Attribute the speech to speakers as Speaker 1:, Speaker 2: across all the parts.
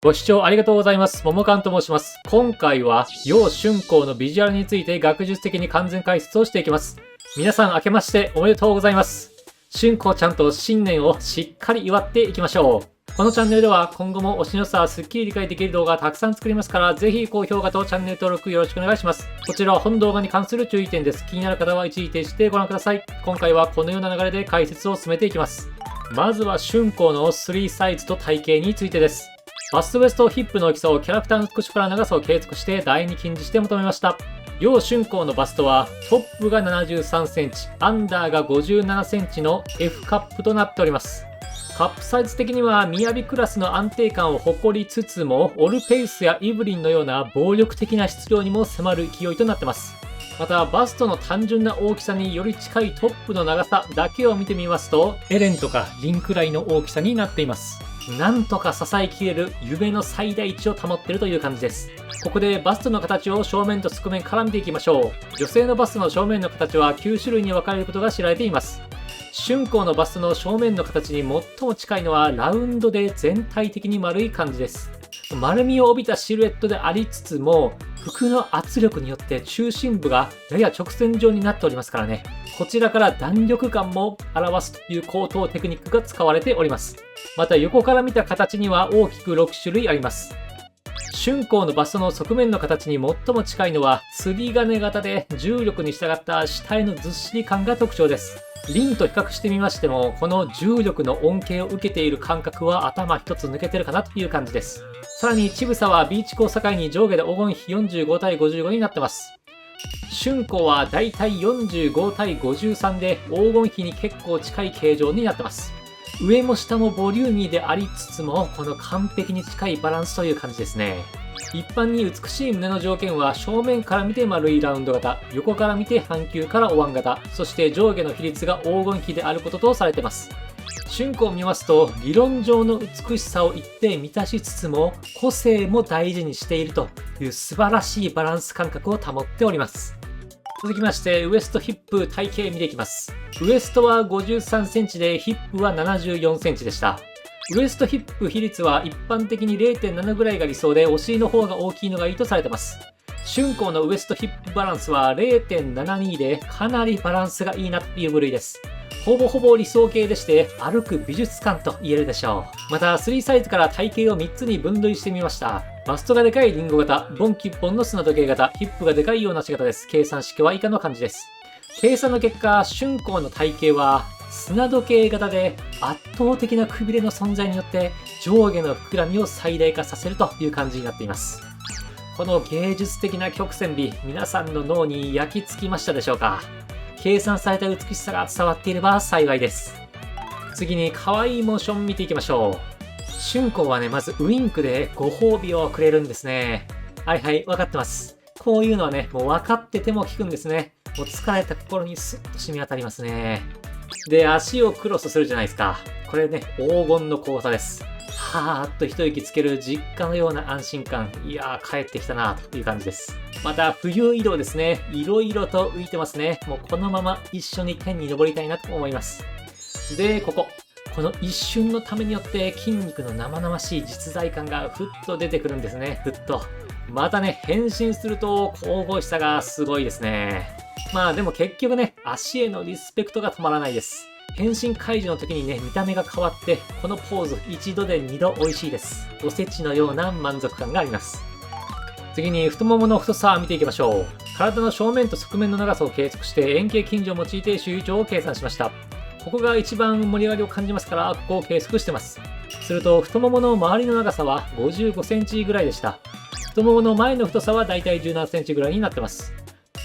Speaker 1: ご視聴ありがとうございます。ももかんと申します。今回は、楊春光のビジュアルについて学術的に完全解説をしていきます。皆さん明けましておめでとうございます。春光ちゃんと新年をしっかり祝っていきましょう。このチャンネルでは今後も推しの差をすっきり理解できる動画たくさん作りますから、ぜひ高評価とチャンネル登録よろしくお願いします。こちらは本動画に関する注意点です。気になる方は一時停止してご覧ください。今回はこのような流れで解説を進めていきます。まずは春光の3サイズと体型についてです。バストウエストヒップの大きさをキャラクターの美しさから長さを計測して第2近似して求めました。楊春光のバストはトップが73センチ、アンダーが57センチの F カップとなっております。カップサイズ的には雅クラスの安定感を誇りつつも、オルペイスやイブリンのような暴力的な質量にも迫る勢いとなってます。またバストの単純な大きさにより近いトップの長さだけを見てみますと、エレンとかリンくらいの大きさになっています。なんとか支えきれる夢の最大値を保っているという感じです。ここでバストの形を正面と側面から見ていきましょう。女性のバストの正面の形は9種類に分かれることが知られています。春光のバストの正面の形に最も近いのはラウンドで全体的に丸い感じです。丸みを帯びたシルエットでありつつも、服の圧力によって中心部がやや直線状になっておりますからね。こちらから弾力感も表すという高等テクニックが使われております。また横から見た形には大きく6種類あります。春光のバストの側面の形に最も近いのは釣り鐘型で重力に従った下へのずっしり感が特徴です。リンと比較してみましても、この重力の恩恵を受けている感覚は頭一つ抜けてるかなという感じです。さらに乳房はビーチコを境に上下で黄金比45対55になってます。春光はだいたい45対53で黄金比に結構近い形状になってます。上も下もボリューミーでありつつも、この完璧に近いバランスという感じですね。一般に美しい胸の条件は正面から見て丸いラウンド型、横から見て半球からお椀型、そして上下の比率が黄金比であることとされています。春光を見ますと、理論上の美しさを一定満たしつつも個性も大事にしているという素晴らしいバランス感覚を保っております。続きましてウエストヒップ体型見ていきます。ウエストは53センチでヒップは74センチでした。ウエストヒップ比率は一般的に 0.7 ぐらいが理想で、お尻の方が大きいのがいいとされています。春光のウエストヒップバランスは 0.72 でかなりバランスがいいなという部類です。ほぼほぼ理想形でして歩く美術館と言えるでしょう。また3サイズから体型を3つに分類してみました。バストがでかいリンゴ型、ボンキッポンの砂時計型、ヒップがでかいような仕方です。計算式は以下の感じです。計算の結果、春光の体型は砂時計型で圧倒的なくびれの存在によって上下の膨らみを最大化させるという感じになっています。この芸術的な曲線美、皆さんの脳に焼き付きましたでしょうか。計算された美しさが伝わっていれば幸いです。次に可愛いモーション見ていきましょう。春光はね、まずウインクでご褒美をくれるんですね。はいはい、分かってます。こういうのはね、もう分かってても効くんですね。もう疲れた心にスッと染み当たりますね。で、足をクロスするじゃないですか。これね、黄金の交差です。はーっと一息つける実家のような安心感。いやー、帰ってきたなという感じです。また、冬移動ですね。いろいろと浮いてますね。もうこのまま一緒に天に昇りたいなと思います。で、この一瞬のためによって筋肉の生々しい実在感がふっと出てくるんですね。ふっと。またね、変身すると神々しさがすごいですね。まあでも結局ね、足へのリスペクトが止まらないです。変身解除の時にね、見た目が変わって、このポーズ一度で二度美味しいです。おせちのような満足感があります。次に太ももの太さを見ていきましょう。体の正面と側面の長さを計測して円形近似を用いて周囲長を計算しました。ここが一番盛り上がりを感じますから、ここを計測してます。すると、太ももの周りの長さは55センチぐらいでした。太ももの前の太さはだいたい17センチぐらいになってます。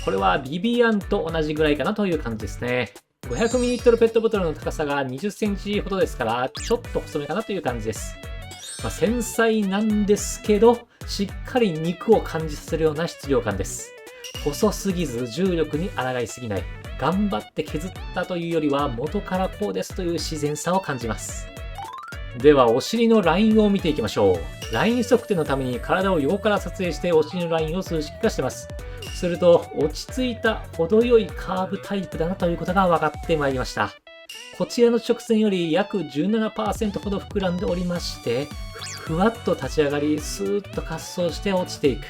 Speaker 1: これはビビアンと同じぐらいかなという感じですね。500ml ペットボトルの高さが20センチほどですから、ちょっと細めかなという感じです。繊細なんですけど、しっかり肉を感じさせるような質量感です。細すぎず重力に抗いすぎない。頑張って削ったというよりは元からこうですという自然さを感じます。ではお尻のラインを見ていきましょう。ライン測定のために体を横から撮影してお尻のラインを数式化してます。すると落ち着いた程よいカーブタイプだなということが分かってまいりました。こちらの直線より約 17% ほど膨らんでおりまして、ふわっと立ち上がり、スーッと滑走して落ちていく。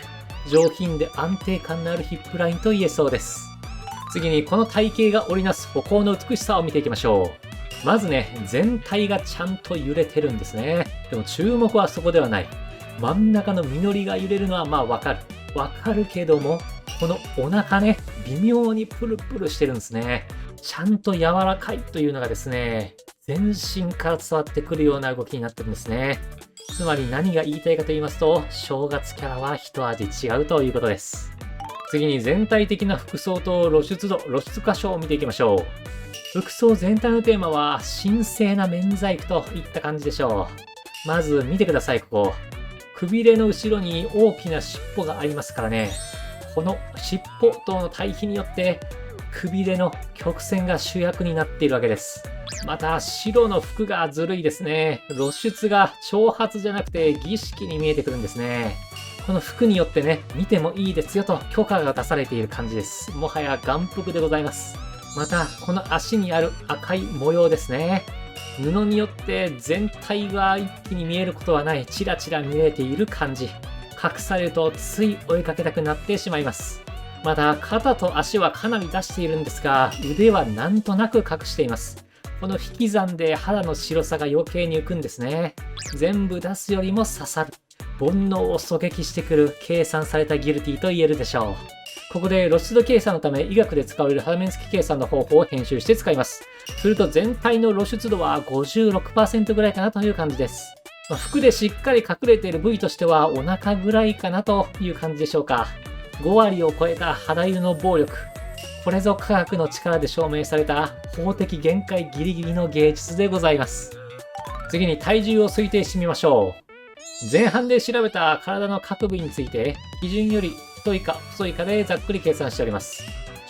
Speaker 1: 上品で安定感のあるヒップラインと言えそうです。次にこの体型が織りなす歩行の美しさを見ていきましょう。まずね、全体がちゃんと揺れてるんですね。でも注目はそこではない。真ん中の実りが揺れるのはまあわかる。わかるけども、このお腹ね、微妙にプルプルしてるんですね。ちゃんと柔らかいというのがですね、全身から伝わってくるような動きになってるんですね。つまり何が言いたいかと言いますと、正月キャラは一味違うということです。次に全体的な服装と露出度、露出箇所を見ていきましょう。服装全体のテーマは神聖な免罪符といった感じでしょう。まず見てください、ここ。くびれの後ろに大きな尻尾がありますからね。この尻尾との対比によってくびれの曲線が主役になっているわけです。また白の服がずるいですね。露出が長髪じゃなくて儀式に見えてくるんですね。この服によってね、見てもいいですよと許可が出されている感じです。もはや眼福でございます。またこの足にある赤い模様ですね。布によって全体が一気に見えることはない、チラチラ見えている感じ。隠されるとつい追いかけたくなってしまいます。また肩と足はかなり出しているんですが、腕はなんとなく隠しています。この引き算で肌の白さが余計に浮くんですね。全部出すよりも刺さる。煩悩を狙撃してくる計算されたギルティと言えるでしょう。ここで露出度計算のため医学で使われる肌面積計算の方法を編集して使います。すると全体の露出度は 56% ぐらいかなという感じです。服でしっかり隠れている部位としてはお腹ぐらいかなという感じでしょうか。5割を超えた肌色の暴力。これぞ科学の力で証明された法的限界ギリギリの芸術でございます。次に体重を推定してみましょう。前半で調べた体の各部位について基準より太いか細いかでざっくり計算しております。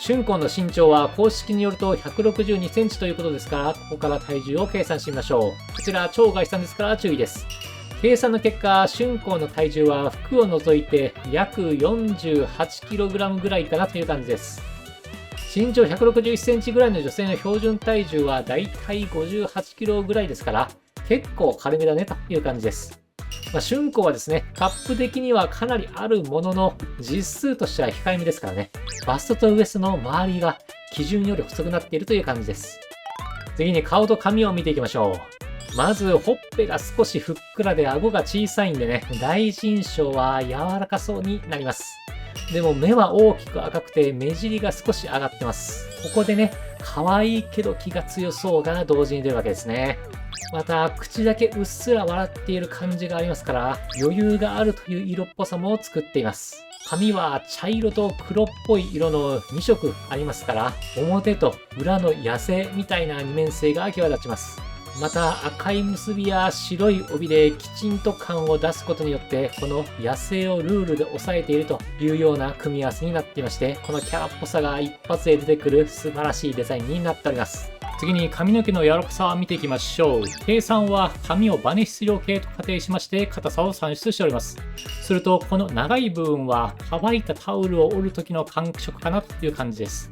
Speaker 1: 春婚の身長は公式によると162センチということですから、ここから体重を計算してみましょう。こちら超概算ですから注意です。計算の結果、春婚の体重は服を除いて約 48kg ぐらいかなという感じです。身長161センチぐらいの女性の標準体重はだいたい 58kg ぐらいですから、結構軽めだねという感じです。春婚はですね、カップ的にはかなりあるものの、実数としては控えめですからね、バストとウエストの周りが基準より細くなっているという感じです。次に顔と髪を見ていきましょう。まず、ほっぺが少しふっくらで顎が小さいんでね、第一印象は柔らかそうになります。でも目は大きく赤くて目尻が少し上がってます。ここでね、可愛いけど気が強そうが同時に出るわけですね。また、口だけうっすら笑っている感じがありますから、余裕があるという色っぽさも作っています。髪は茶色と黒っぽい色の2色ありますから、表と裏の野生みたいな二面性が際立ちます。また、赤い結びや白い帯できちんと感を出すことによって、この野生をルールで抑えているというような組み合わせになっていまして、このキャラっぽさが一発で出てくる素晴らしいデザインになっております。次に髪の毛の柔らかさを見ていきましょう。計算は髪をバネ質量計と仮定しまして硬さを算出しております。するとこの長い部分は乾いたタオルを折る時の感触かなという感じです。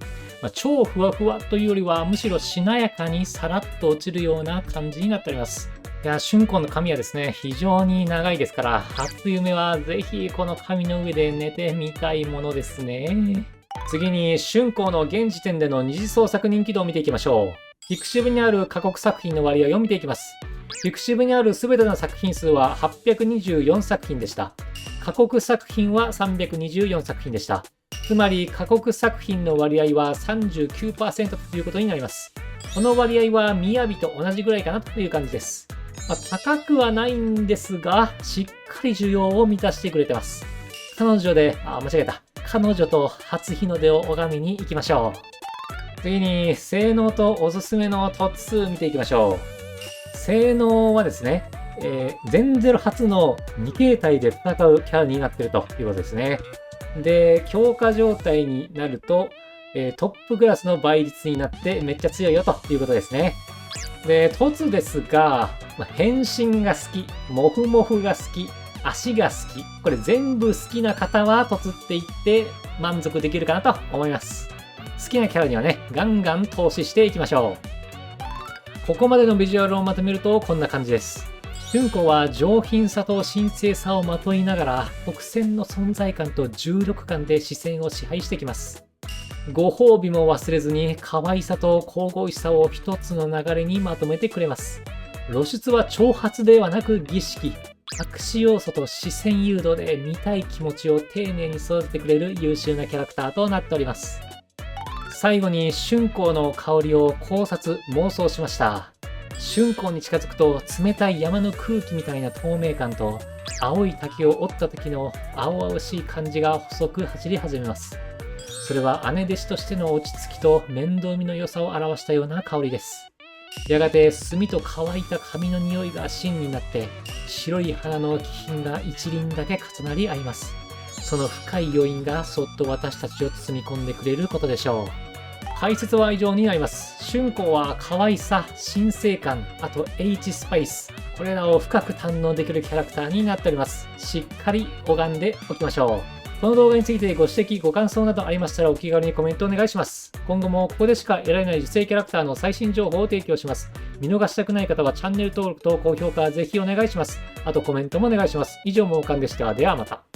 Speaker 1: 超ふわふわというよりはむしろしなやかにさらっと落ちるような感じになっております。いや、春婚の髪はですね、非常に長いですから、初夢はぜひこの髪の上で寝てみたいものですね。次に春婚の現時点での二次創作人気度を見ていきましょう。ピクシブにある過去作品の割合を見ていきます。ピクシブにある全ての作品数は824作品でした。過去作品は324作品でした。つまり過去作品の割合は 39% ということになります。この割合は雅と同じぐらいかなという感じです。高くはないんですが、しっかり需要を満たしてくれてます。彼女と初日の出を拝みに行きましょう。次に、性能とおすすめのトッツー見ていきましょう。性能はですね、全ゼロ初の2形態で戦うキャラになっているということですね。で、強化状態になると、トップクラスの倍率になってめっちゃ強いよということですね。で、トツですが、変身が好き、モフモフが好き、足が好き。これ全部好きな方はトツっていって満足できるかなと思います。好きなキャラにはね、ガンガン投資していきましょう。ここまでのビジュアルをまとめるとこんな感じです。春光は上品さと神聖さをまといながら、特選の存在感と重力感で視線を支配してきます。ご褒美も忘れずに可愛さと神々しさを一つの流れにまとめてくれます。露出は挑発ではなく儀式。隠し要素と視線誘導で見たい気持ちを丁寧に育ててくれる優秀なキャラクターとなっております。最後に春光の香りを考察妄想しました。春光に近づくと冷たい山の空気みたいな透明感と青い滝を折った時の青々しい感じが細く走り始めます。それは姉弟子としての落ち着きと面倒見の良さを表したような香りです。やがて炭と乾いた髪の匂いが芯になって白い花の気品が一輪だけ重なり合います。その深い余韻がそっと私たちを包み込んでくれることでしょう。解説は以上になります。春光は可愛さ、神聖感、あと H スパイス。これらを深く堪能できるキャラクターになっております。しっかり拝んでおきましょう。この動画についてご指摘、ご感想などありましたらお気軽にコメントお願いします。今後もここでしか得られない受精キャラクターの最新情報を提供します。見逃したくない方はチャンネル登録と高評価ぜひお願いします。あとコメントもお願いします。以上、ももかんでした。ではまた。